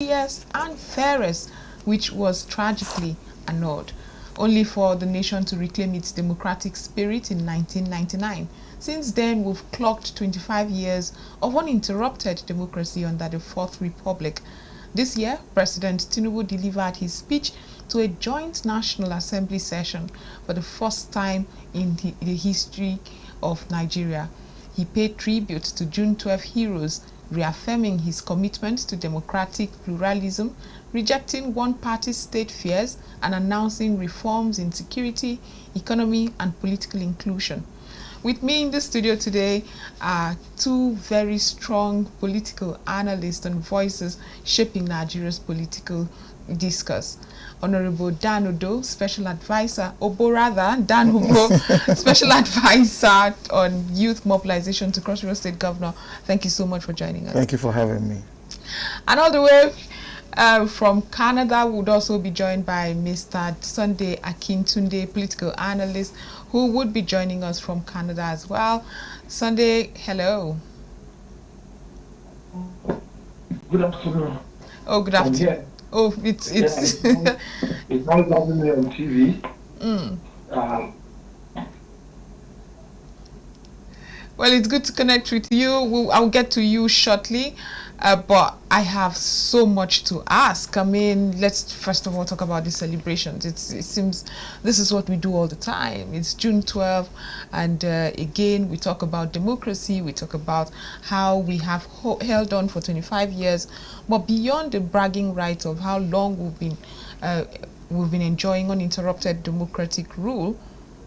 freest and fairest, which was tragically annulled, only for the nation to reclaim its democratic spirit in 1999. Since then, we've clocked 25 years of uninterrupted democracy under the Fourth Republic. This year, President Tinubu delivered his speech to a joint National Assembly session for the first time in the history of Nigeria. He paid tribute to June 12 heroes, reaffirming his commitment to democratic pluralism, rejecting one-party state fears, and announcing reforms in security, economy, and political inclusion. With me in the studio today are two very strong political analysts and voices shaping Nigeria's political discourse. Honorable Dan Odo, Special Advisor, Dan Obo, Special Advisor on Youth Mobilisation to Cross River State Governor. Thank you so much for joining us. Thank you for having me. And all the way from Canada, would also be joined by Mr. Sunday Akintunde, political analyst, who would be joining us from Canada as well. Sunday, hello. Good afternoon. Oh, good afternoon. Oh, it's it's nice having me on TV. Well, it's good to connect with you. I'll get to you shortly, but I have so much to ask. I mean, let's first of all talk about the celebrations. It seems this is what we do all the time. It's June 12, and again, we talk about democracy. We talk about how we have held on for 25 years, but beyond the bragging rights of how long we've been enjoying uninterrupted democratic rule.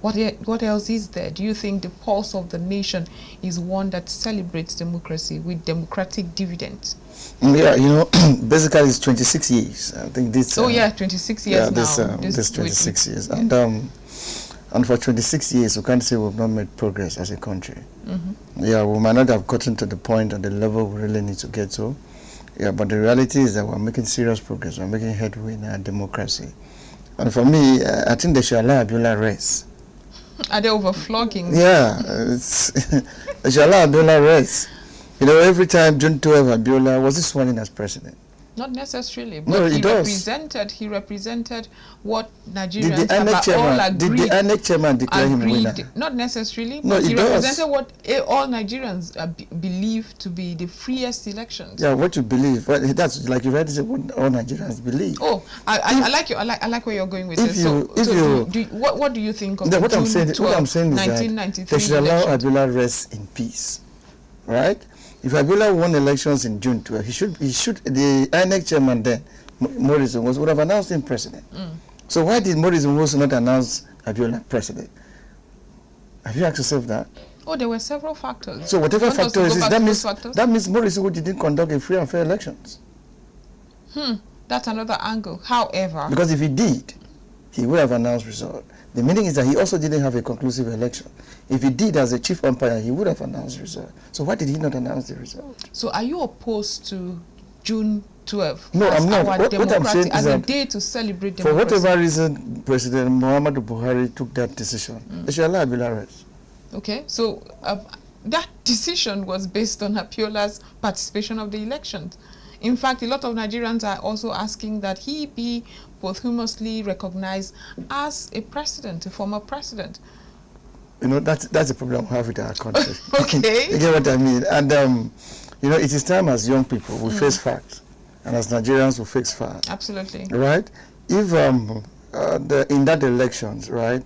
What else is there? Do you think the pulse of the nation is one that celebrates democracy with democratic dividends? Yeah, you know, basically it's 26 years. I think this. 26 years now. This 26 years, and for 26 years we can't say we've not made progress as a country. Yeah, we might not have gotten to the point or the level we really need to get to. Yeah, but the reality is that we're making serious progress. We're making headway in our democracy, and for me, I think they should allow Abiola rest. Are they overflogging? Yeah, they should allow Abiola rest. You know, every time June 12 Abiola was this sworn in as president. Not necessarily, but no, he represented what Nigerians have all agreed. Did the INEC chairman declare him winner? Not necessarily, no, but he represented what all Nigerians believe to be the freest elections. Yeah, what you believe. Well, that's like you read it, what all Nigerians believe. Oh, I like where you're going with this. What do you think of what June I'm saying, 12, what I'm saying is 1993 that they should allow Abiola rest in peace, right? If Abiola won elections in June 12, he should the INEC chairman then, Morrison, would have announced him president. So why did Morrison not announce Abiola president? Have you asked yourself that? Oh, there were several factors. So whatever factor is, that means Morrison didn't conduct a free and fair elections. That's another angle. However, because if he did, he would have announced result. The meaning is that he also didn't have a conclusive election. If he did as a chief umpire, he would have announced the result. So why did he not announce the result? So are you opposed to June 12? No, I'm not. What I'm saying is that a day to celebrate democracy. For whatever reason, President Muhammadu Buhari took that decision. They should allow Abiola rest. Okay, so that decision was based on Abiola's participation of the elections. In fact, a lot of Nigerians are also asking that he be posthumously recognized as a president, a former president. You know, that's the problem we have with our country. Okay. You get what I mean? And, you know, it is time as young people we face facts. And as Nigerians we face facts. Absolutely. Right? If in that elections, right,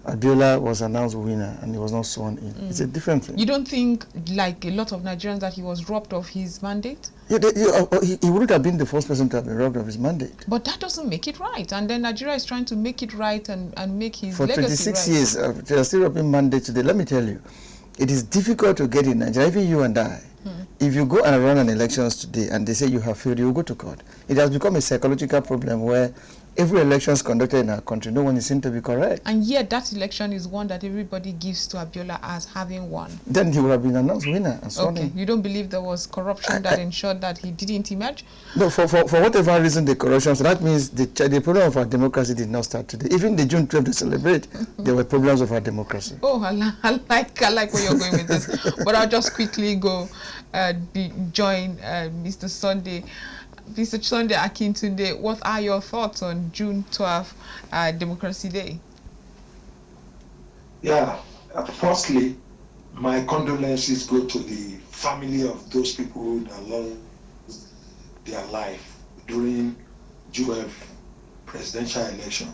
Abiola was announced winner and he was not sworn in. It's a different thing. You don't think, like a lot of Nigerians, that he was robbed of his mandate? Yeah, he wouldn't have been the first person to have been robbed of his mandate. But that doesn't make it right. And then Nigeria is trying to make it right and make his legacy right. For 26 years, they are still robbing mandate today. Let me tell you, it is difficult to get in Nigeria, even you and I. If you go and run an elections today and they say you have failed, you will go to court. It has become a psychological problem where every election is conducted in our country, no one is seen to be correct. And yet that election is one that everybody gives to Abiola as having won. Then he would have been announced winner. And so okay, you don't believe there was corruption that ensured that he didn't emerge? No, for whatever reason the corruption, so that means the problem of our democracy did not start today. Even the June 12th to celebrate, there were problems of our democracy. Oh, I like where you're going with this. But I'll just quickly go join Mr. Sunday. Mr. Sunday Akintunde, what are your thoughts on June 12th, Democracy Day? Yeah, firstly, my condolences go to the family of those people that lost their life during June presidential election.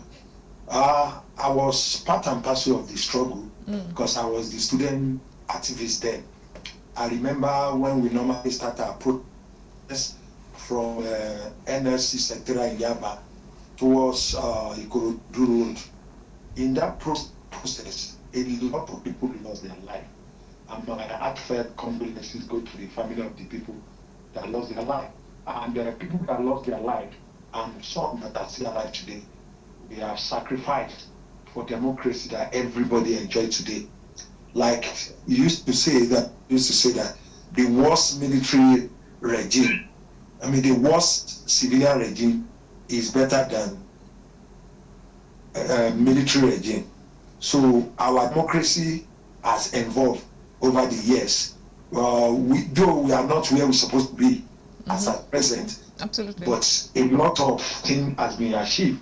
I was part and parcel of the struggle because I was the student activist then. I remember when we normally start our protest from NLC Secretariat in Yaba towards Ikorodu Road. In that process, a lot of people lost their life. And my heartfelt condolences go to the family of the people that lost their life. And there are people that lost their life, and some that are still alive today. They have sacrificed for democracy that everybody enjoys today. Like you used to say that the worst military regime, the worst civilian regime is better than military regime. So our democracy has evolved over the years. Though we are not where we're supposed to be as at present, Absolutely. but a lot of things has been achieved.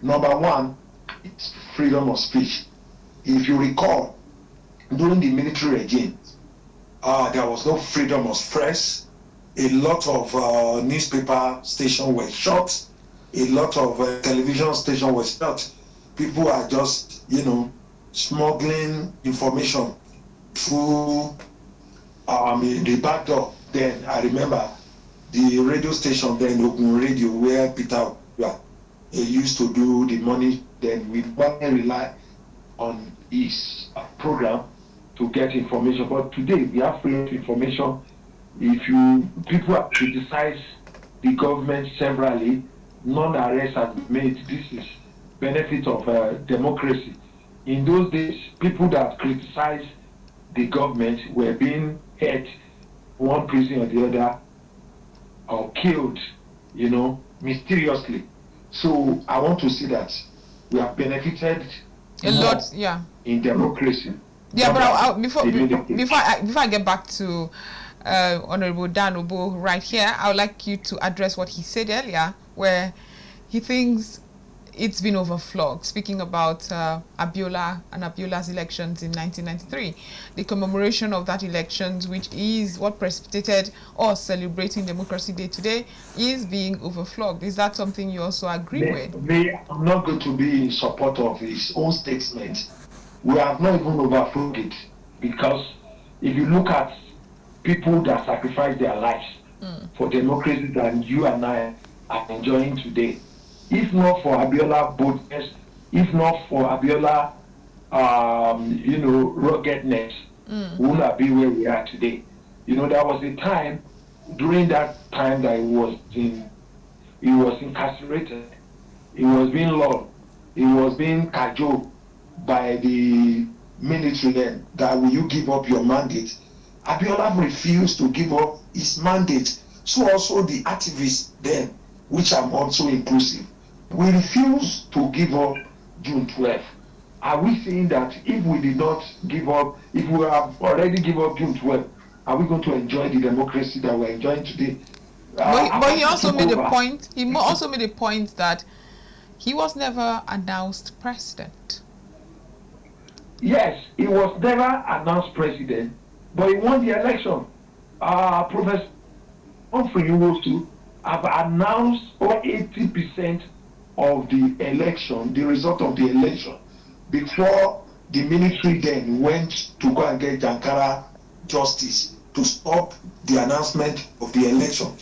Number one, it's freedom of speech. If you recall, during the military regime, there was no freedom of press. A lot of newspaper stations were shut. A lot of television stations were shut. People are just, smuggling information through the back door. Then I remember the radio station then, Ogun Radio, where Peter used to do the money. Then we rely on his program to get information. But today we have freedom of information. People have criticized the government severally, non-arrest has been made. This is benefit of democracy. In those days, people that criticized the government were being held one prison or the other, or killed, mysteriously. So I want to see that we have benefited A lot, yeah. in democracy. Yeah, but before I get back to Honorable Dan Obo right here, I would like you to address what he said earlier, where he thinks it's been overflogged, speaking about Abiola and Abiola's elections in 1993. The commemoration of that elections, which is what precipitated us celebrating Democracy Day today, is being overflogged. Is that something you also agree with? I'm not going to be in support of his own statement. We have not even overflowed it, because if you look at people that sacrifice their lives for democracy that you and I are enjoying today, if not for Abiola boldness, if not for Abiola, ruggedness, we would not be where we are today. There was a time, during that time, that he was incarcerated, he was being lulled, he was being cajoled by the military then, that will you give up your mandate? Abiola refused to give up his mandate. So also the activists then, which I'm also inclusive, we refuse to give up June 12th. Are we saying that if we did not give up, if we have already given up June 12th, are we going to enjoy the democracy that we're enjoying today? But he also made a point. He also made a point that he was never announced president. Yes, he was never announced president, but he won the election. Professor Humphrey Nwosu have announced over 80% of the election, the result of the election, before the military then went to go and get Jankara justice to stop the announcement of the election.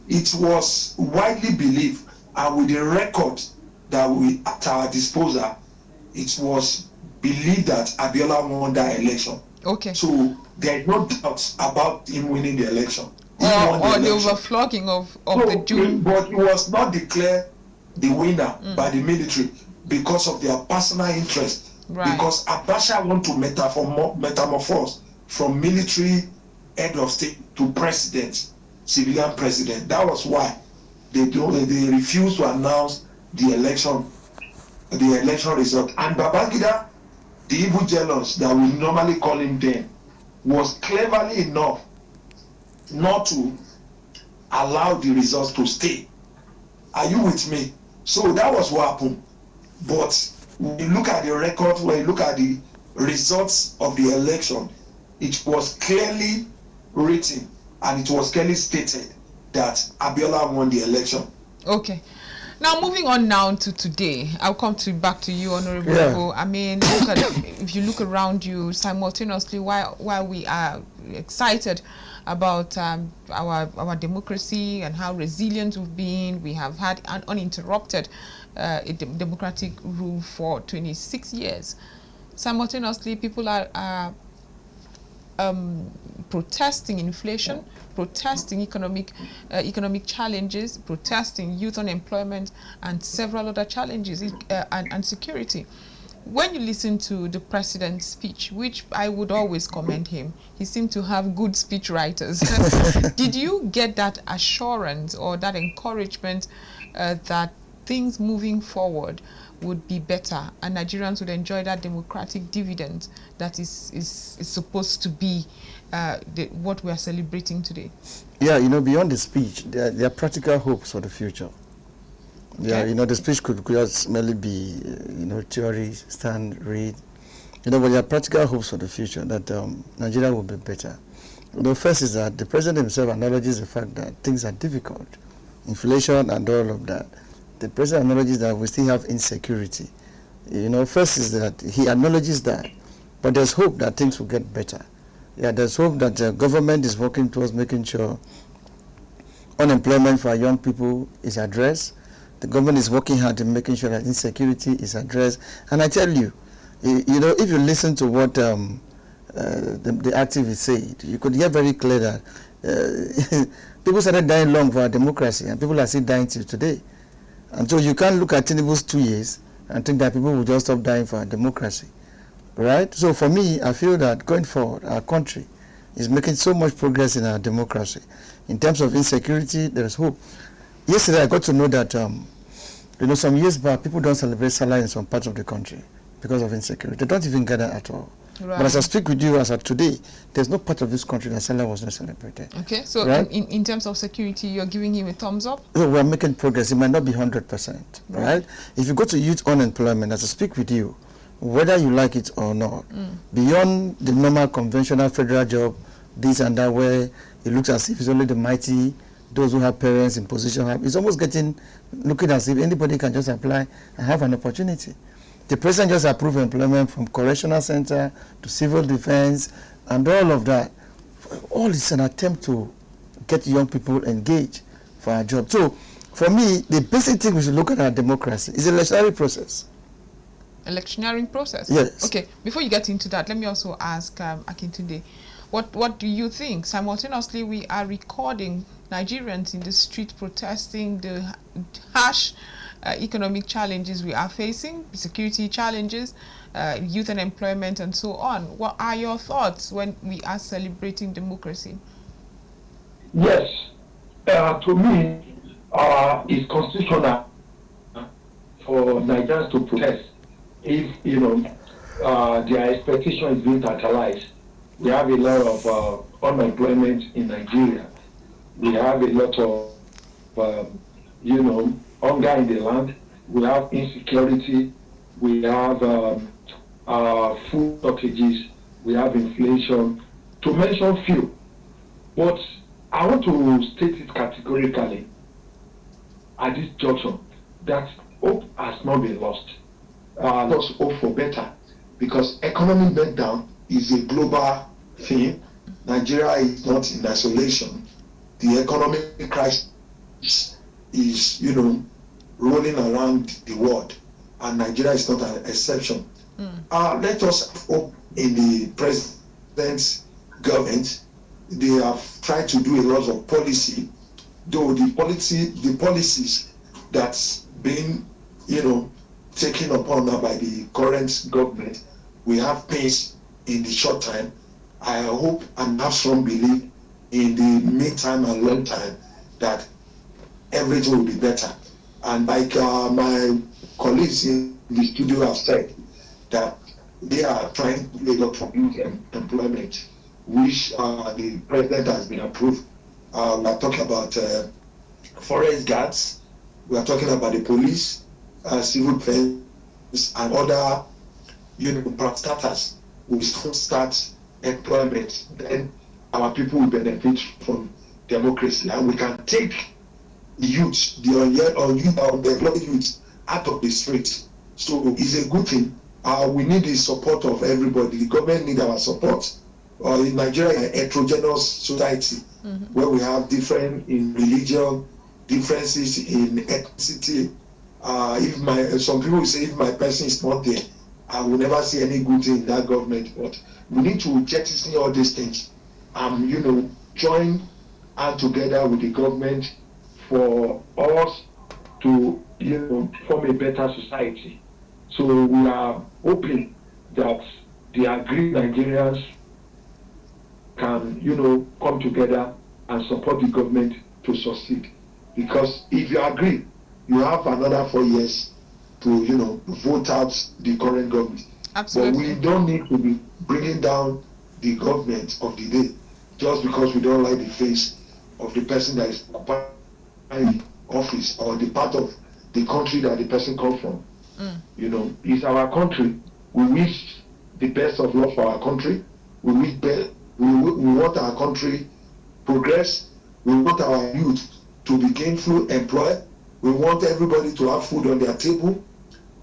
It was widely believed, and with the record that we at our disposal, it was believed that Abiola won that election. Okay. So there is no doubt about him winning the election. Or the overflogging of the June. But he was not declared the winner by the military because of their personal interest. Right. Because Abacha want to metamorphose from military head of state to president, civilian president. That was why they refused to announce the election result. And Babangida, the evil jealous that we normally call him then, was cleverly enough not to allow the results to stay. Are you with me? So that was what happened. But when you look at the record, when you look at the results of the election, it was clearly written and it was clearly stated that Abiola won the election. Okay. Now moving on now to today, I'll come back to you, Honorable. Yeah. I mean, look at, if you look around you simultaneously, while we are excited about our democracy and how resilient we've been, we have had an uninterrupted democratic rule for 26 years. Simultaneously, people are protesting inflation, protesting economic challenges, protesting youth unemployment, and several other challenges, and security. When you listen to the president's speech, which I would always commend him, he seemed to have good speech writers. Did you get that assurance or that encouragement that things moving forward would be better and Nigerians would enjoy that democratic dividend that is supposed to be what we are celebrating today? Yeah, beyond the speech, there are practical hopes for the future. Yeah, Okay. the speech could just merely be, theory, stand, read. But there are practical hopes for the future that Nigeria will be better. First is that the president himself acknowledges the fact that things are difficult, inflation and all of that. The president acknowledges that we still have insecurity. First is that he acknowledges that, but there's hope that things will get better. Yeah, there's hope that the government is working towards making sure unemployment for our young people is addressed. The government is working hard in making sure that insecurity is addressed. And I tell you, if you listen to what the activists said, you could hear very clear that people started dying long for our democracy, and people are still dying till today. And so you can't look at Tinubu's 2 years and think that people will just stop dying for our democracy, right? So for me, I feel that going forward, our country is making so much progress in our democracy. In terms of insecurity, there is hope. Yesterday, I got to know that, some years back, people don't celebrate Salah in some parts of the country because of insecurity. They don't even gather at all. Right. But as I speak with you as of today, there's no part of this country that Salah was not celebrated. Okay, so right? in terms of security, you're giving him a thumbs up? So we're making progress. It might not be 100%, right? If you go to youth unemployment, as I speak with you, whether you like it or not, beyond the normal conventional federal job, this and that, where it looks as if it's only the mighty, those who have parents in position, it's almost looking as if anybody can just apply and have an opportunity. The president just approved employment from correctional center to civil defense and all of that. All is an attempt to get young people engaged for our job. So, for me, the basic thing we should look at our democracy is the electionary process. Electioneering process? Yes. Okay, before you get into that, let me also ask Akintunde, what do you think? Simultaneously, we are recording Nigerians in the street protesting the harsh economic challenges we are facing, security challenges, youth unemployment, and so on. What are your thoughts when we are celebrating democracy? Yes, to me, it's constitutional for Nigerians to protest if their expectation is being tantalized. We have a lot of unemployment in Nigeria. We have a lot of hunger in the land. We have insecurity. We have food shortages. We have inflation. To mention few, but I want to state it categorically at this junction that hope has not been lost. Let's hope for better, because economic breakdown is a global thing. Nigeria is not in isolation. The economic crisis is, rolling around the world, and Nigeria is not an exception. Let us hope in the president's government. They have tried to do a lot of policy, though the policies that's been, taken upon now by the current government, we have pains in the short time. I hope and have strong belief in the mid-time and long time that everything will be better. And like my colleagues in the studio have said, that they are trying to do a lot of youth employment, which the president has been approved. We are talking about forest guards, We are talking about the police, civil defense, and other, parastatals will start employment. Then our people will benefit from democracy, and we can take the youth, the unemployed youth, out of the street. So it's a good thing. We need the support of everybody. The government needs our support. In Nigeria, a heterogeneous society where we have different in religion, differences in ethnicity. Some people will say if my person is not there, I will never see any good thing in that government. But we need to jettison all these things. Join hand together with the government for us to form a better society. So we are hoping that the aggrieved Nigerians can come together and support the government to succeed. Because if you agree, you have another 4 years to vote out the current government. Absolutely. But we don't need to be bringing down the government of the day just because we don't like the face of the person that is occupying office or the part of the country that the person comes from. It's our country. We wish the best of luck for our country. We want our country progress. We want our youth to be gainfully employed. We want everybody to have food on their table.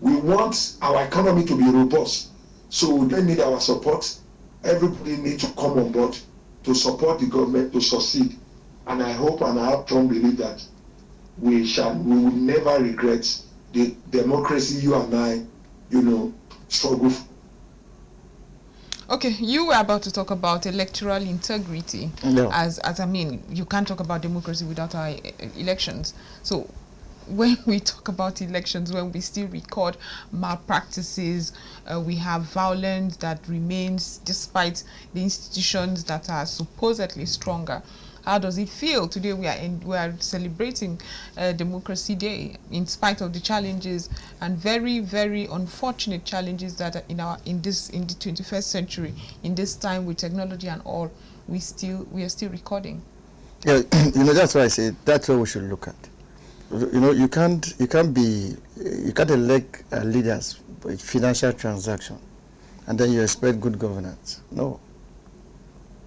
We want our economy to be robust. So we don't need our support. Everybody needs to come on board to support the government to succeed. And I hope and I have strong belief that we will never regret the democracy you and I, struggle for. Okay, you were about to talk about electoral integrity. No. As you can't talk about democracy without our elections. So when we talk about elections, when we still record malpractices, we have violence that remains despite the institutions that are supposedly stronger. How does it feel? Today we are celebrating Democracy Day in spite of the challenges and very, very unfortunate challenges that are in the 21st century, in this time with technology and all, we are still recording. Yeah, that's why I say that's what we should look at. You can't elect leaders with financial transaction and then you expect good governance. No.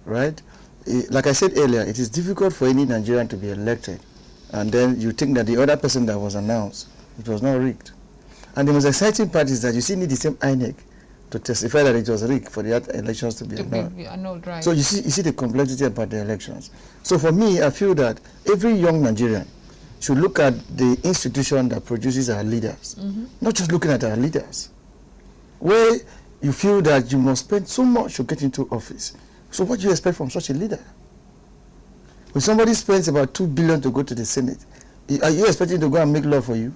Right? Like I said earlier, it is difficult for any Nigerian to be elected and then you think that the other person that was announced, it was not rigged. And the most exciting part is that you still need the same INEC to testify that it was rigged for the elections to be annulled. Right. So you see the complexity about the elections. So for me, I feel that every young Nigerian should look at the institution that produces our leaders, not just looking at our leaders, where you feel that you must spend so much to get into office. So what do you expect from such a leader? When somebody spends about 2 billion to go to the Senate, are you expecting to go and make law for you?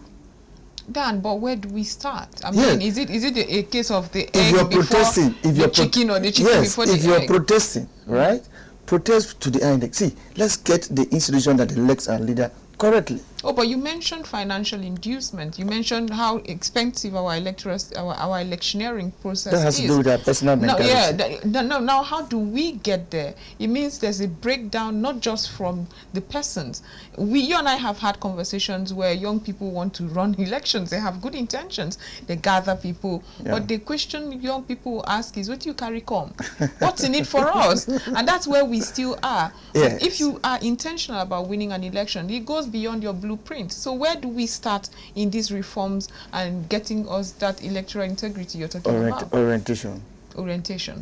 Dan, but where do we start? Is it a case of the egg before the chicken or the chicken before the egg? If you're protesting, right? Protest to the INEC. See, let's get the institution that elects our leader correctly. Oh, but you mentioned financial inducement. You mentioned how expensive our electioneering process is. That has to do with our personal mentality. Now, how do we get there? It means there's a breakdown, not just from the persons. You and I have had conversations where young people want to run elections. They have good intentions. They gather people. Yeah. But the question young people ask is, what do you carry come? What's in it for us? And that's where we still are. Yes. If you are intentional about winning an election, it goes beyond your blueprint. So where do we start in these reforms and getting us that electoral integrity you're talking about? Orientation.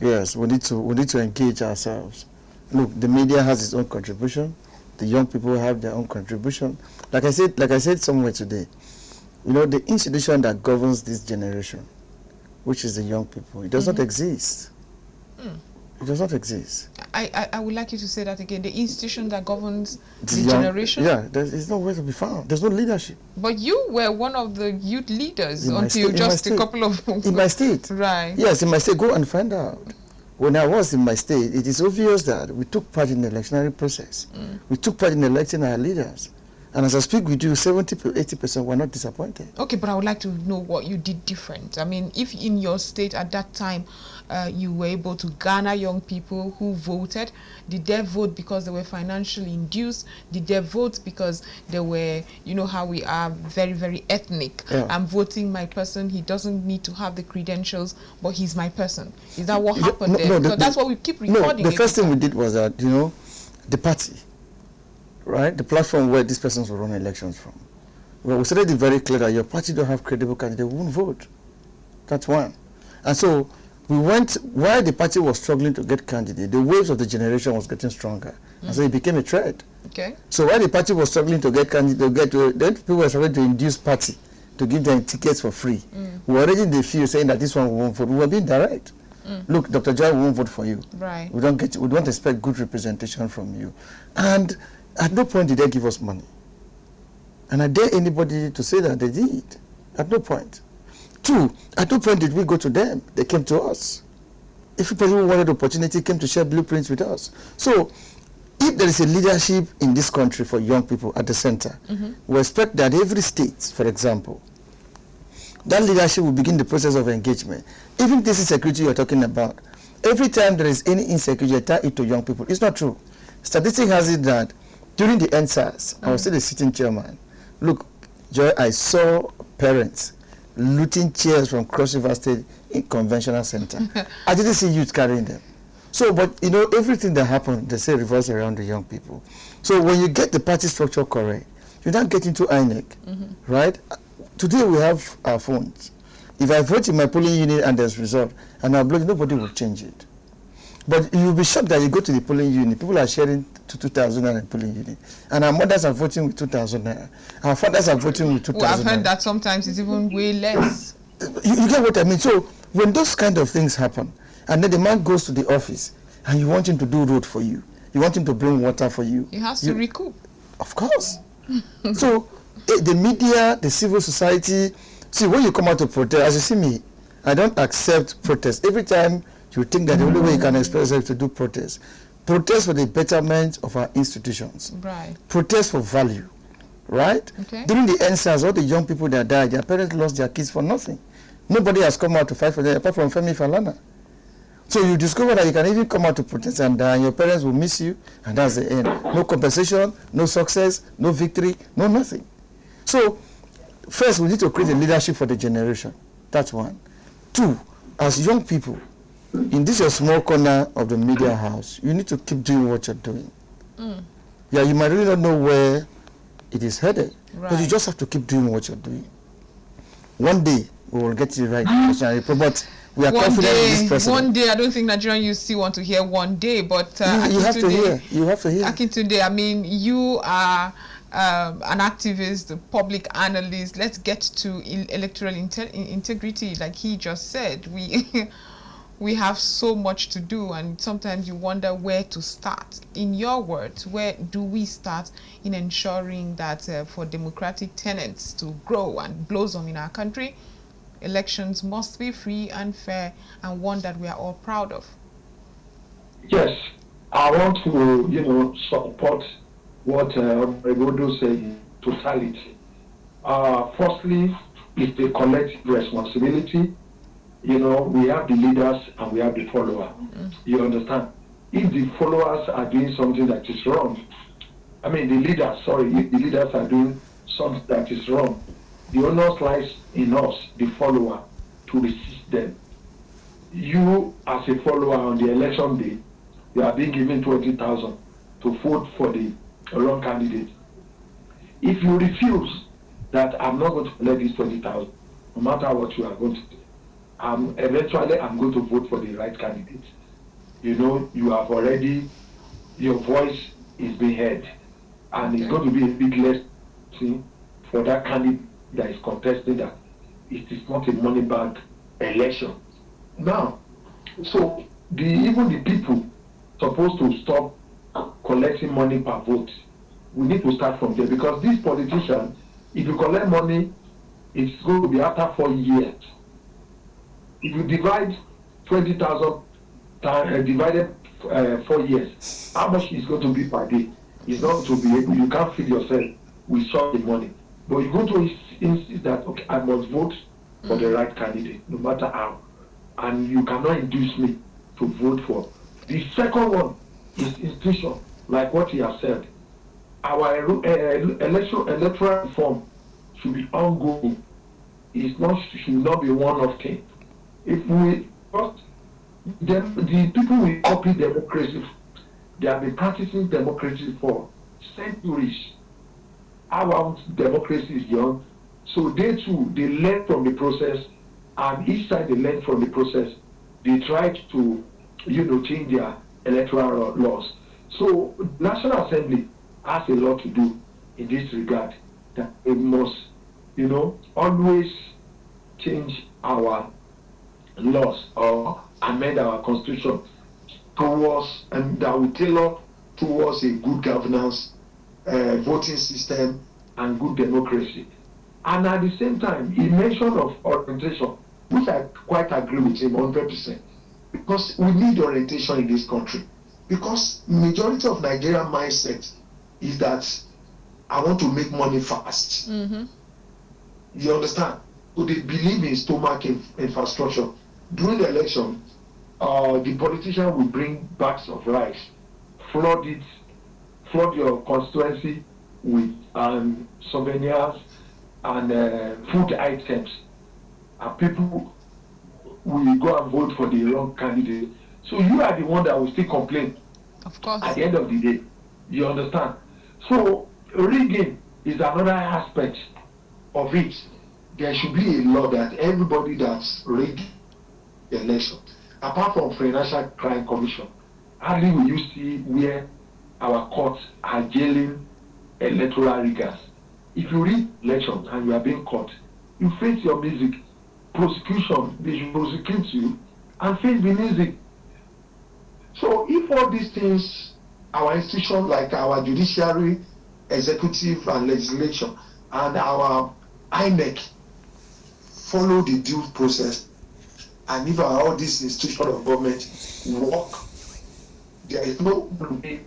Yes, we need to engage ourselves. Look, the media has its own contribution. The young people have their own contribution. Like I said somewhere today, the institution that governs this generation, which is the young people, it does not exist. It does not exist. I would like you to say that again. The institution that governs the generation? Yeah, there's nowhere to be found. There's no leadership. But you were one of the youth leaders until just a couple of... In my state. Right. Yes, in my state. Go and find out. When I was in my state, it is obvious that we took part in the electionary process. We took part in electing our leaders. And as I speak with you, 70 to 80% were not disappointed. Okay, but I would like to know what you did different. I mean, if in your state at that time you were able to garner young people who voted, did they vote because they were financially induced? Did they vote because they were, you know how we are, very, very ethnic? Yeah. I'm voting my person. He doesn't need to have the credentials, but he's my person. Is that what happened there? Because that's what we keep recording. No, the first thing we did was that, you know, the party, right? The platform where these persons will run elections from. Well, we started it very clear that your party don't have credible candidate, won't vote. That's one. And so we went, while the party was struggling to get candidate, the waves of the generation was getting stronger. And so it became a threat. Okay. So while the party was struggling to get candidate, then people were starting to induce party to give them tickets for free. We were already in the field saying that this one won't vote. We were being direct. Look, Dr. Joy won't vote for you. Right. We don't expect good representation from you. And at no point did they give us money. And I dare anybody to say that they did. At no point. Two, at no point did we go to them. They came to us. Everybody who wanted opportunity came to share blueprints with us. So if there is a leadership in this country for young people at the center, we expect that every state, for example, that leadership will begin the process of engagement. Even this insecurity you're talking about, every time there is any insecurity, tie it to young people. It's not true. Statistics has it that during the NSAS, I was still a sitting chairman. Look, Joy, I saw parents looting chairs from Cross River State in conventional center. I didn't see youth carrying them. So, but you know, everything that happened, they say revolves around the young people. So when you get the party structure correct, you don't get into INEC, right? Today we have our phones. If I vote in my polling unit and there's result, and I block, nobody will change it. But you'll be shocked that you go to the polling unit, people are sharing to 2,000 naira polling unit. And our mothers are voting with 2,000 naira. Our fathers are voting with 2,000 Well, I've heard naira. that sometimes it's even way less. You get what I mean? So when those kind of things happen, and then the man goes to the office, and you want him to do road for you, you want him to bring water for you. He has to recoup. Of course. So the media, the civil society, see, when you come out to protest, as you see me, I don't accept protest. Every time you think that the only way you can express yourself is to do protest. Protest for the betterment of our institutions. Right. Protest for value. Right? Okay. During the NSAS, all the young people that died, their parents lost their kids for nothing. Nobody has come out to fight for them apart from Femi Falana. So you discover that you can even come out to protest and die, and your parents will miss you, and that's the end. No compensation, no success, no victory, no nothing. So first, we need to create a leadership for the generation. That's one. Two, as young people, in this your small corner of the media house, you need to keep doing what you're doing. Yeah, you might really not know where it is headed, but you just have to keep doing what you're doing. One day, we will get it right, but we are confident in this president. One day, I don't think Nigerian youth still want to hear one day, but you have to hear. You have to hear. Akintunde, I mean, you are an activist, a public analyst. Let's get to electoral integrity, like he just said. We have so much to do, and sometimes you wonder where to start. In your words, where do we start in ensuring that for democratic tenets to grow and blossom in our country, elections must be free and fair, and one that we are all proud of? Yes, I want to, support what Regodo said in totality. Firstly, it's a collective responsibility. We have the leaders and we have the followers. You understand? If the followers are doing something that is wrong, if the leaders are doing something that is wrong, the onus lies in us, the follower, to resist them. You, as a follower on the election day, you are being given 20,000 to vote for the wrong candidate. If you refuse that I'm not going to collect this 20,000, no matter what you are going to do, eventually I'm going to vote for the right candidate. You have already, your voice is being heard, and it's going to be a big lesson for that candidate that is contesting that it is not a money bag election. Now, so even the people supposed to stop collecting money per vote. We need to start from there, because these politicians, if you collect money, it's going to be after 4 years. If you divide 20,000 divided 4 years, how much is going to be per day? It's not to be able, you can't feed yourself we saw the money. But you go to insist that, okay, I must vote for the right candidate, no matter how. And you cannot induce me to vote for. The second one is institution, like what you have said. Our electoral reform should be ongoing. Should not be one-off thing. If we the people will copy democracy. They have been practicing democracy for centuries. Our democracy is young, so they too, they learn from the process, and each time they learn from the process, they try to, change their electoral laws. So National Assembly has a lot to do in this regard. That we must, always change our laws or amend our constitution towards, and that will tailor towards a good governance, voting system, and good democracy. And at the same time, he mentioned of orientation, which I quite agree with him 100%, because we need orientation in this country. Because majority of Nigerian mindset is that I want to make money fast. Mm-hmm. You understand? So they believe in stomach infrastructure. During the election, the politician will bring bags of rice, flood your constituency with souvenirs and food items, and people will go and vote for the wrong candidate. So you are the one that will still complain. Of course. At the end of the day, you understand? So rigging is another aspect of it. There should be a law that everybody that's rigged the election, apart from Financial Crime Commission, hardly will you see where our courts are jailing electoral riggers. If you rig election and you are being caught, you face your music. Prosecution, they should prosecute you and face the music. So if all these things, our institutions like our judiciary, executive and legislation, and our INEC follow the due process, and if all these institutions of government work, there is no an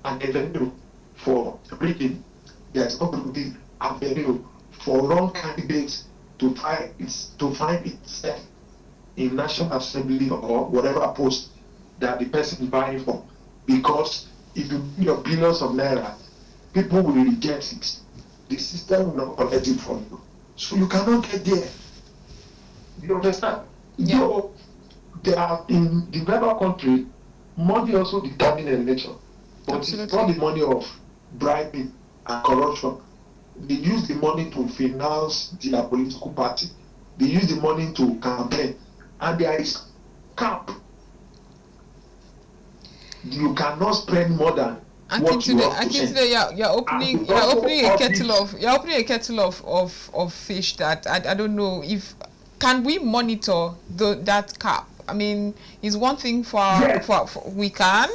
avenue for rigging. There is no avenue for wrong candidates to find itself in National Assembly or whatever post that the person is vying for. Because if you give your billions of naira, people will reject it. The system will not collect it from you. So you cannot get there. You understand? Yeah. So there are in the developed country, money also determines the election. But Absolutely. it's not the money of bribing and corruption. They use the money to finance their political party. They use the money to campaign. And there is cap. You cannot spend more than what you have to spend. Akintunde, you're opening a kettle of fish that I don't know if can we monitor that cap. I mean, it's one thing Yes. for we can.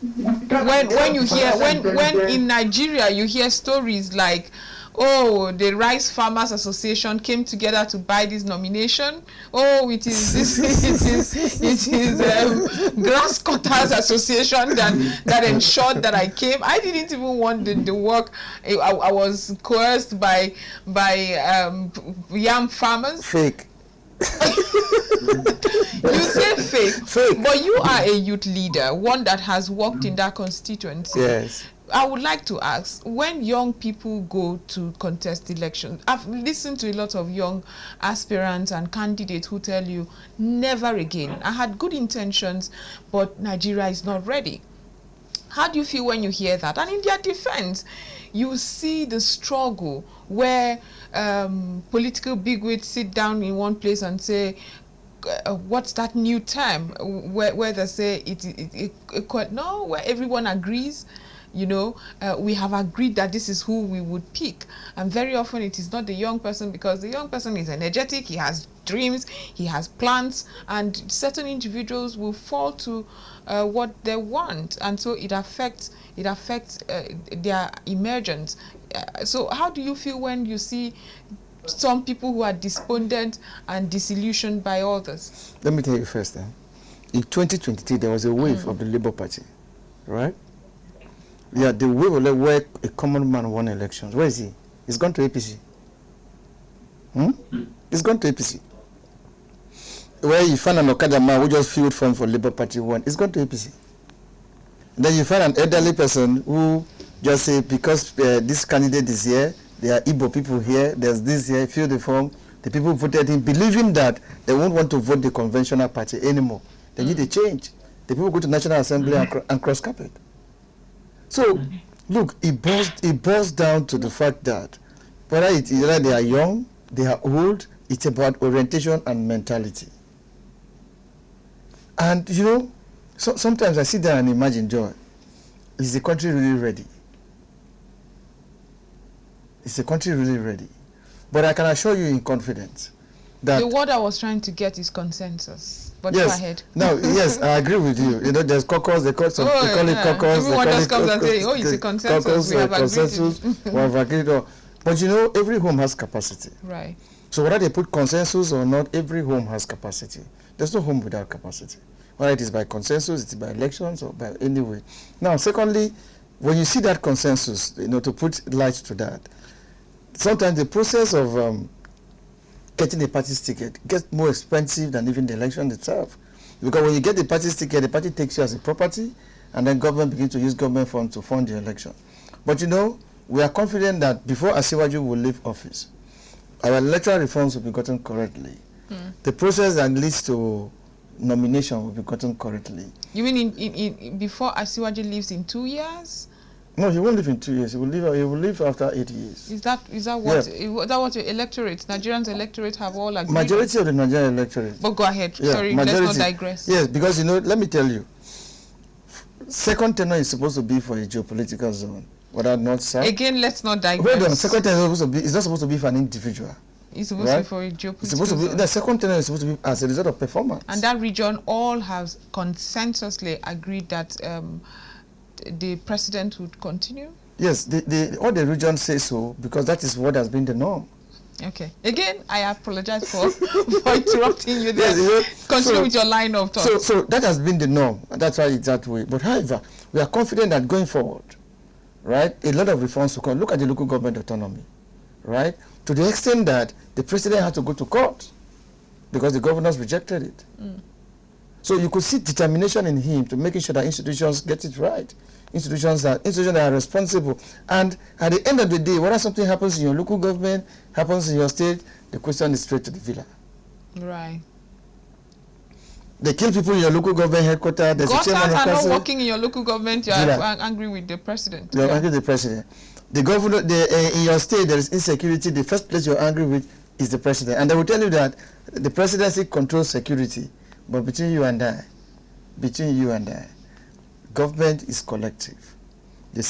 When you hear when in Nigeria you hear stories like, oh, the Rice Farmers Association came together to buy this nomination. Oh, it is Grass Cutters Association that ensured that I came. I didn't even want the work. I was coerced by yam farmers. Fake. You say fake, but you are a youth leader, one that has worked in that constituency. Yes. I would like to ask, when young people go to contest elections, I've listened to a lot of young aspirants and candidates who tell you, never again. I had good intentions, but Nigeria is not ready. How do you feel when you hear that? And in their defense, you see the struggle where political bigwigs sit down in one place and say, what's that new term? Where they say where everyone agrees. We have agreed that this is who we would pick. And very often it is not the young person, because the young person is energetic, he has dreams, he has plans, and certain individuals will fall to what they want. And so it affects their emergence. So how do you feel when you see some people who are despondent and disillusioned by others? Let me tell you first then. In 2023, there was a wave of the Labour Party, right? Yeah, the way where a common man won elections. Where is he? He's gone to APC. He's gone to APC. Where you find an Okada man who just filled form for Labour Party won, he's gone to APC. Then you find an elderly person who just say, because this candidate is here, there are Igbo people here, there's this here, fill the form. The people voted in, believing that they won't want to vote the conventional party anymore. They need a change. The people go to National Assembly and cross carpet. So, look, it boils down to the fact that whether they are young, they are old, it's about orientation and mentality. And you know, sometimes I sit there and imagine, Joy, is the country really ready? Is the country really ready? But I can assure you in confidence that the word I was trying to get is consensus. But yes, go ahead. No, yes, I agree with you. You know, there's caucus, they call it caucus. Everyone just comes and say, oh, it's a consensus. Caucus, we have consensus, we have agreed on. But you know, every home has capacity. Right. So whether they put consensus or not, every home has capacity. There's no home without capacity. Whether it is by consensus, it's by elections, or by any way. Now, secondly, when you see that consensus, you know, to put light to that, sometimes the process of getting a party's ticket gets more expensive than even the election itself. Because when you get the party's ticket, the party takes you as a property, and then government begins to use government funds to fund the election. But you know, we are confident that before Asiwaju will leave office, our electoral reforms will be gotten correctly. The process that leads to nomination will be gotten correctly. You mean in before Asiwaju leaves in 2 years? No, he won't live in 2 years. He will live after 8 years. Is that what your electorate, Nigerians electorate have all agreed? Majority of the Nigerian electorate. But go ahead. Yeah, Sorry, majority, let's not digress. Yes, because you know, let me tell you, second tenure is supposed to be for a geopolitical zone, whether not south. Again, let's not digress. Hold on, second tenure is supposed to be. It's not supposed to be for an individual. It's supposed to be for a geopolitical It's supposed to be. zone. The second tenure is supposed to be as a result of performance. And that region all has consensusly agreed that the president would continue. Yes, all the regions say so because that is what has been the norm. Okay. Again, I apologize for interrupting you there. Yes, Continue with your line of thought. So that has been the norm, and that's why it's that way. But however, we are confident that going forward, right, a lot of reforms will come. Look at the local government autonomy, right? To the extent that the president had to go to court because the governors rejected it. So you could see determination in him to making sure that institutions get it right. Institutions that are responsible. And at the end of the day, whether something happens in your local government, happens in your state, the question is straight to the villa. Right. They kill people in your local government headquarters. There's a chairman of are council. not working in your local government. You are angry with the president. You're angry with the president. The governor, in your state, there is insecurity. The first place you're angry with is the president. And they will tell you that the presidency controls security. But between you and I, government is collective.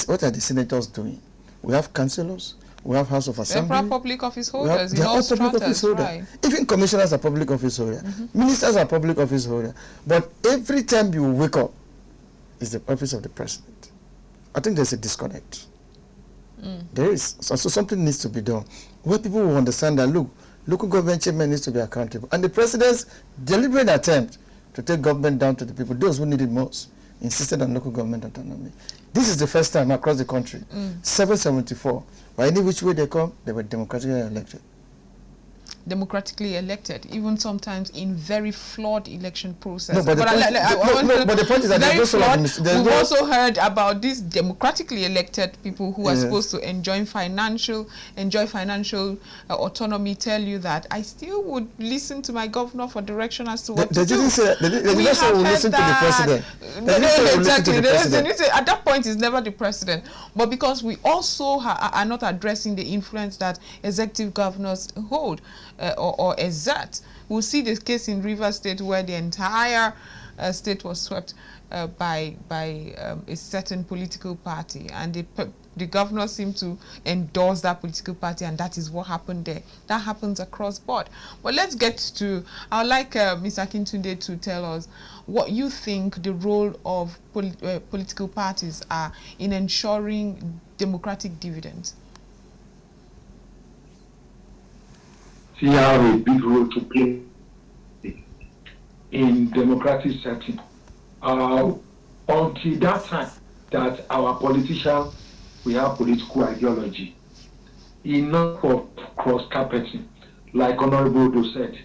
What are the senators doing? We have councillors, we have House of Assembly. They're public office holders in all public office stratas, holder. right. Even commissioners are public office holders. Ministers are public office holders. But every time you wake up, is the office of the president. I think there's a disconnect. There is. So something needs to be done. Where people will understand that, look, local government chairman needs to be accountable. And the president's deliberate attempt to take government down to the people, those who need it most, insisted on local government autonomy. This is the first time across the country, 774, by any which way they come, they were democratically elected. Democratically elected, even sometimes in very flawed election process. No, but the point is that very flawed. We've no also heard about these democratically elected people who are supposed to enjoy financial autonomy. Tell you that I still would listen to my governor for direction as to what to do. They didn't say we'll listen to the president. Exactly. At that point, it's never the president. But because we also are not addressing the influence that executive governors hold. Or exert. We'll see the case in Rivers State where the entire state was swept by a certain political party, and the governor seemed to endorse that political party, and that is what happened there. That happens across board. But let's get to, I would like Mr. Akintunde to tell us what you think the role of political parties are in ensuring democratic dividends. See have a big role to play in democratic setting. Until that time, that our politicians, we have political ideology. Enough of cross-carpeting. Like Honorable Odo said,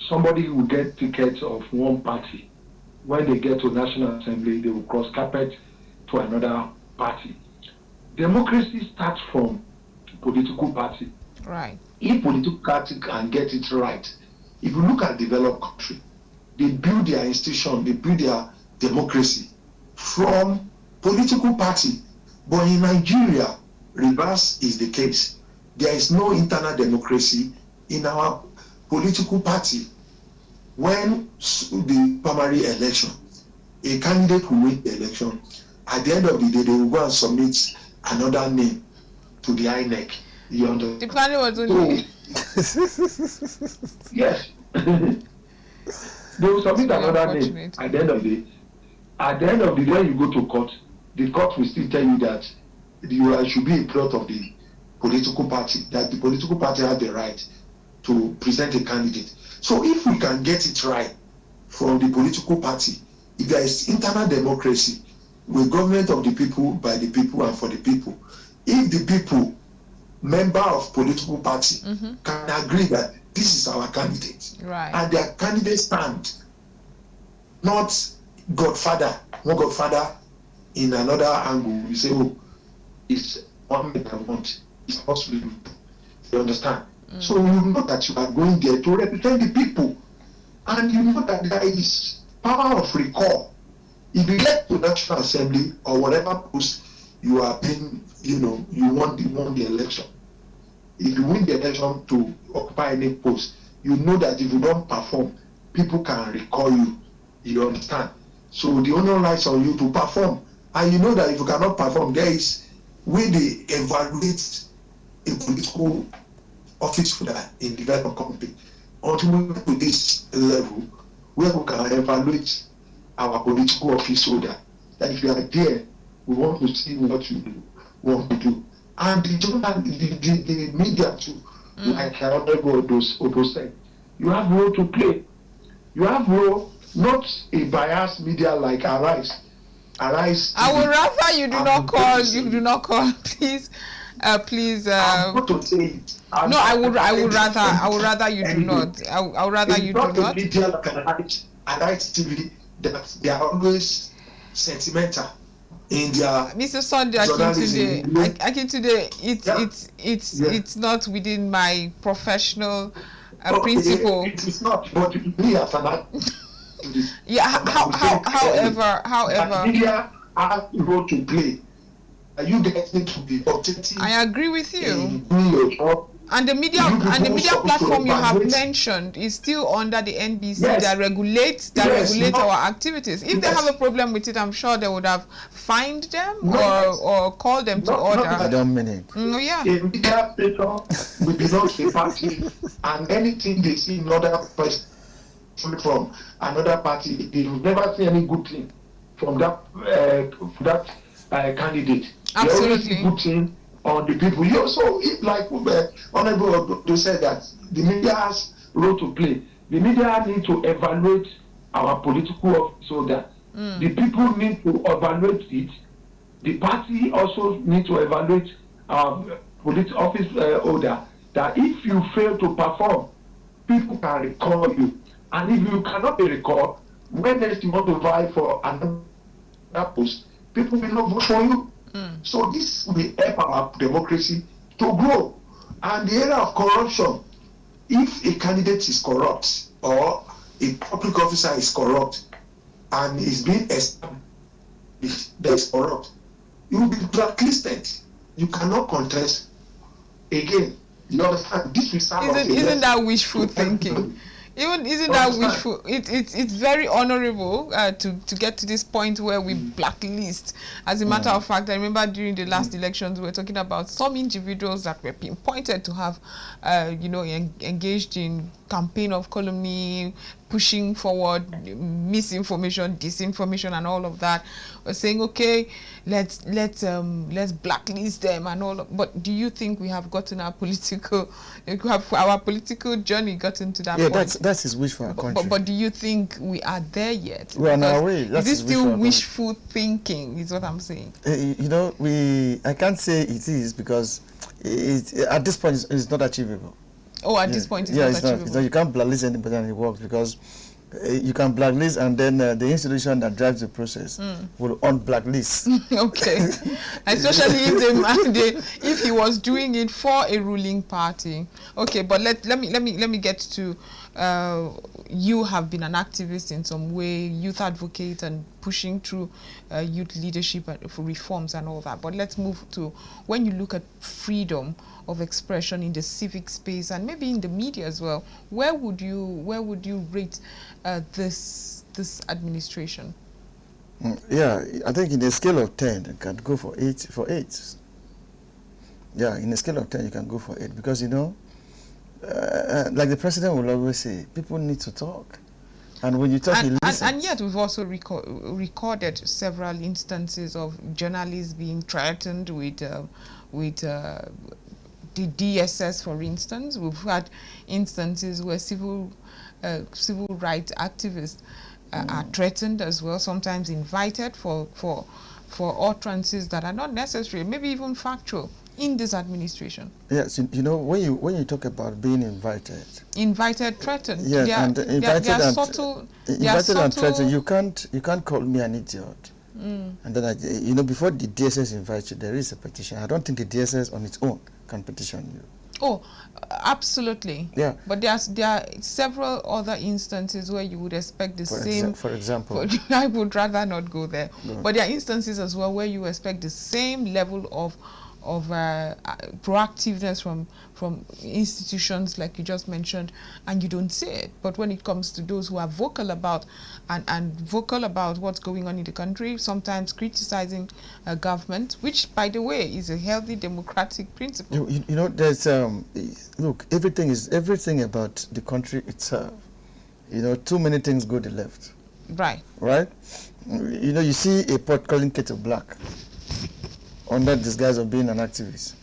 somebody will get tickets of one party. When they get to National Assembly, they will cross-carpet to another party. Democracy starts from political party. Right. If political party can get it right, if you look at developed country, they build their institution, they build their democracy from political party. But in Nigeria, reverse is the case. There is no internal democracy in our political party. When the primary election, a candidate will win the election, at the end of the day, they will go and submit another name to the INEC. You understand? The planning was only... Yes. They will submit another name at the end of the day. At the end of the day, when you go to court, the court will still tell you that you should be a product of the political party, that the political party has the right to present a candidate. So if we can get it right from the political party, if there is internal democracy, with government of the people, by the people, and for the people, if the people, member of political party, can agree that this is our candidate, right, and their candidate stand, not godfather, one godfather in another angle, you say, oh, it's one man I want, it's possible. You understand? So you know that you are going there to represent the people, and you know that there is power of recall. If you get to National Assembly or whatever post you are being, you won the election. If you win the election to occupy any post, you know that if you don't perform, people can recall you. You understand? So the only lies on you to perform. And you know that if you cannot perform, there is where they evaluate a political office holder in development country. Until we get to this level, where we can evaluate our political office holder, that if you are there, we want to see what you want to do. And the media too, like Honorable Odo said, you have role to play. You have role, not a biased media like Arise. I would rather you do not call, please. I'm going to say it. No, I would rather you do not. I would rather you do not. It's not a media like Arise TV that they are always sentimental in their Mr. Sunday Akintunde, it's not within my professional principle. It is not, but me as an activist. Yeah. However, media has a role to play. You guys need to be objective. I agree with you. In doing your job. And the media platform you have mentioned is still under the NBC. Yes. That regulate our activities. If they have a problem with it, I'm sure they would have fined them or called them to order. I don't mean it. Yeah. A media station will belong to a party, and anything they see another person from another party, they will never see any good thing from that candidate. Absolutely. They always see good thing on the people. You also, like Honorable Odo said, that the media has role to play. The media need to evaluate our political office holder. The people need to evaluate it. The party also need to evaluate our political office holder. That if you fail to perform, people can recall you. And if you cannot be recalled, when next you want to vie for another post, people will not vote for you. So this will help our democracy to grow. And the area of corruption, if a candidate is corrupt or a public officer is corrupt and is being established that is corrupt, you will be blacklisted. You cannot contest again. You understand? This will serve Isn't that wishful thinking? Isn't that wishful? It's very honorable to get to this point where we blacklist. As a matter of fact, I remember during the last elections, we were talking about some individuals that were pinpointed to have, engaged in campaign of calumny, pushing forward misinformation, disinformation, and all of that, saying, okay, let's blacklist them and all. But do you think we have gotten our political journey gotten to that point? Yeah, that's his wish for our country. But do you think we are there yet? We're on our way. Is it still wishful thinking? Is what I'm saying. You know, I can't say it is, because at this point it's not achievable. Oh, at this point it's not achievable. Not, you can't blacklist anybody and it works, because you can blacklist and then the institution that drives the process will unblacklist. Okay. Especially if he was doing it for a ruling party. Okay, but let me get to you have been an activist in some way, youth advocate, and pushing through youth leadership for reforms and all that. But let's move to when you look at freedom of expression in the civic space and maybe in the media as well. Where would you rate this administration? Yeah, I think in a scale of 10, you can go for 8. Yeah, in a scale of 10, you can go for 8, because you know, like the president will always say, people need to talk. And when you talk, he listens. And yet we've also recorded several instances of journalists being threatened with the DSS, for instance. We've had instances where civil rights activists are threatened as well, sometimes invited for utterances that are not necessary, maybe even factual, in this administration. Yes, you know, when you talk about being invited, threatened. Yes, and invited and subtle. Invited and threatened. You can't call me an idiot. And then you know, before the DSS invites you, there is a petition. I don't think the DSS on its own can petition you. Oh, absolutely. Yeah. But there are several other instances where you would expect the same. For example, I would rather not go there. No. But there are instances as well where you expect the same level of proactiveness from institutions like you just mentioned, and you don't see it. But when it comes to those who are vocal about what's going on in the country, sometimes criticizing government, which by the way is a healthy democratic principle. You know, there's look, everything about the country itself. You know, too many things go to the left. Right. You know, you see a pot calling kettle black under disguise of being an activist.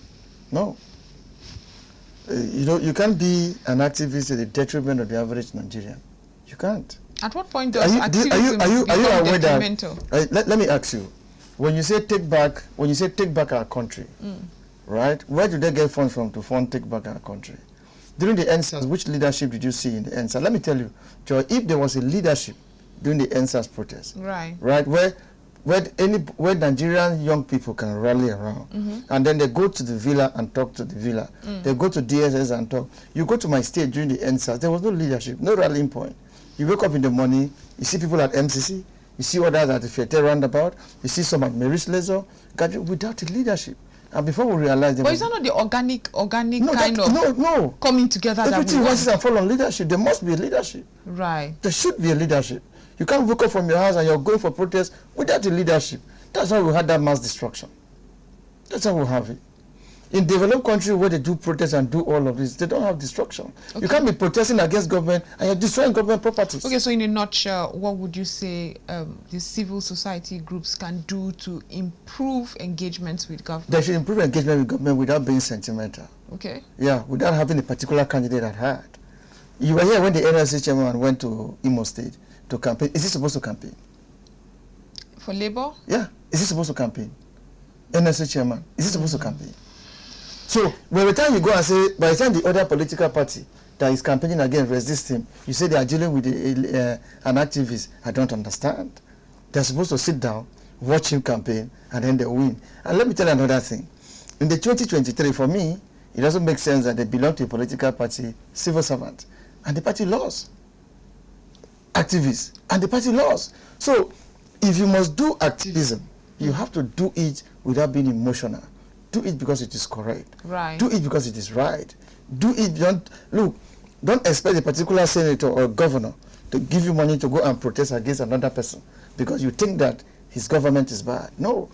No. You know, you can't be an activist at the detriment of the average Nigerian. You can't. At what point does activism become detrimental? Let me ask you, when you say take back our country, right? Where do they get funds from to fund take back our country? During the NSAS, which leadership did you see in the NSAS? Let me tell you, Joy, if there was a leadership during the NSAS protest, right, where Nigerian young people can rally around, and then they go to the villa and talk to the villa. They go to DSS and talk. You go to my state during the NSAS, there was no leadership, no rallying point. You wake up in the morning, you see people at MCC, you see others at the Fete roundabout, you see some at Mary's Leisure, without a leadership. And before we realize... But is that not the organic kind of coming together? Everything rises and falls on leadership. There must be a leadership. Right. There should be a leadership. You can't wake up from your house and you're going for protest without a leadership. That's how we had that mass destruction. That's how we have it. In developed countries where they do protest and do all of this, they don't have destruction. Okay. You can't be protesting against government and you're destroying government properties. Okay, so in a nutshell, what would you say the civil society groups can do to improve engagements with government? They should improve engagement with government without being sentimental. Okay. Yeah, without having a particular candidate at heart. You were here when the NLC chairman went to Imo State to campaign. Is he supposed to campaign? For Labour? Yeah. Is he supposed to campaign? NLC chairman, is he supposed to campaign? So, by the time you go and say, by the time the other political party that is campaigning against resist him, you say they are dealing with an activist, I don't understand. They're supposed to sit down, watch him campaign, and then they win. And let me tell you another thing. In the 2023, for me, it doesn't make sense that they belong to a political party, civil servant, and the party lost. Activists, and the party lost. So, if you must do activism, you have to do it without being emotional. Do it because it is correct. Right. Do it because it is right. Do it, don't expect a particular senator or governor to give you money to go and protest against another person because you think that his government is bad. No.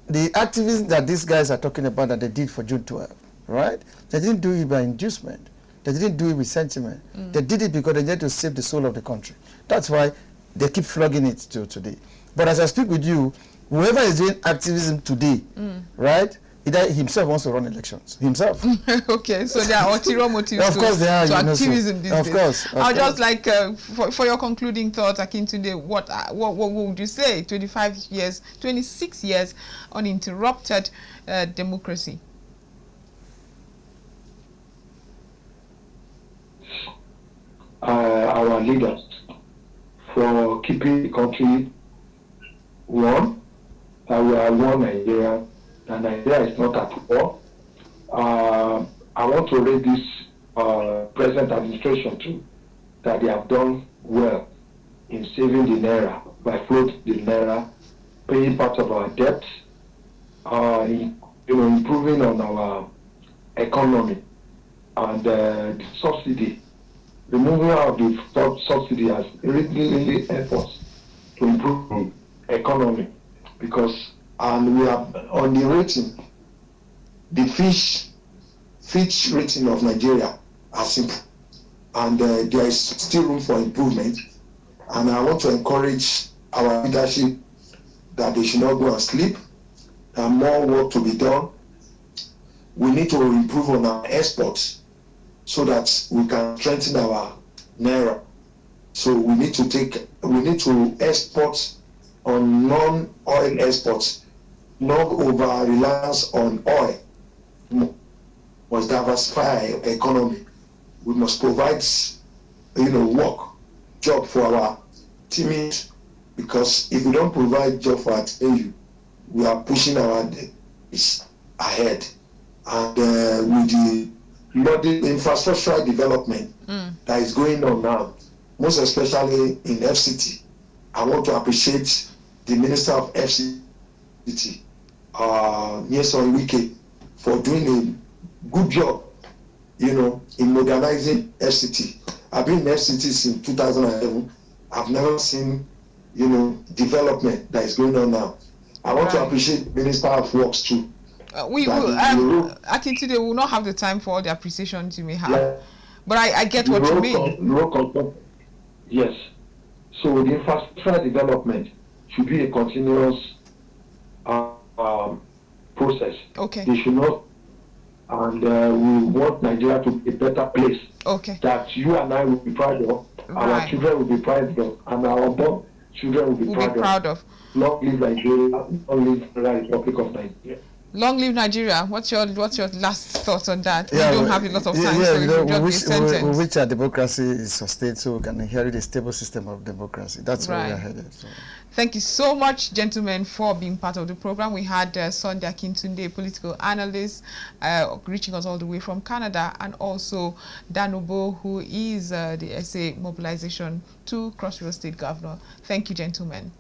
The activism that these guys are talking about that they did for June 12, right? They didn't do it by inducement. They didn't do it with sentiment. They did it because they needed to save the soul of the country. That's why they keep flogging it till today. But as I speak with you, whoever is doing activism today, right, either himself wants to run elections. Himself. Okay, so there are ulterior motives Of course there are, to you know, activism these days. Of course. I'll just like, for your concluding thoughts, Akintunde, what would you say? 26 years uninterrupted democracy. Our leaders for keeping the country one, that we are one Nigeria, and Nigeria is not at war. I want to rate this present administration too, that they have done well in saving the naira by floating the naira, paying part of our debt, improving on our economy, and the subsidy. Removal of the subsidy has really helped us to improve the economy, because and we are on the rating, the Fitch rating of Nigeria has improved, and there is still room for improvement. And I want to encourage our leadership that they should not go and sleep. There are more work to be done. We need to improve on our exports so that we can strengthen our naira. So we need to export on non-oil exports, not over reliance on oil. We must diversify our economy. We must provide, work, job for our teammates, because if we don't provide job for our teammates, we are pushing our days ahead. And with the infrastructural development that is going on now, most especially in FCT, I want to appreciate the Minister of FCT, Nyesom Wike, for doing a good job, in modernizing FCT. I've been in FCT since 2011. I've never seen, development that is going on now. I want to appreciate Minister of Works too. We will, Akintunde, will not have the time for all the appreciations you may have. Yeah. But I get what you mean. Yes. So the infrastructure development should be a continuous process. Okay. They should not, and we want Nigeria to be a better place. Okay. That you and I will be proud of, our children will be proud of, and our unborn children will be proud of. Long live Nigeria, long live the Republic of Nigeria. Long live Nigeria. What's your last thoughts on that? We don't have a lot of time, so we wish our democracy is sustained so we can inherit a stable system of democracy. That's where we are headed. So. Thank you so much, gentlemen, for being part of the program. We had Sunday Akintunde, political analyst, reaching us all the way from Canada, and also Danubo, who is the SA Mobilization 2 Cross River State Governor. Thank you, gentlemen.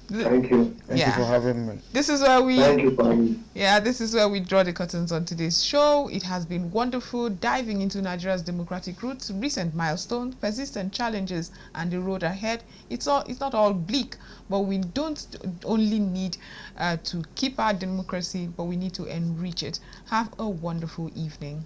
Thank you. Thank you for having me. This is where we Thank you for me. Yeah, this is where we draw the curtains on today's show. It has been wonderful diving into Nigeria's democratic roots, recent milestones, persistent challenges, and the road ahead. It's not all bleak, but we don't only need to keep our democracy, but we need to enrich it. Have a wonderful evening.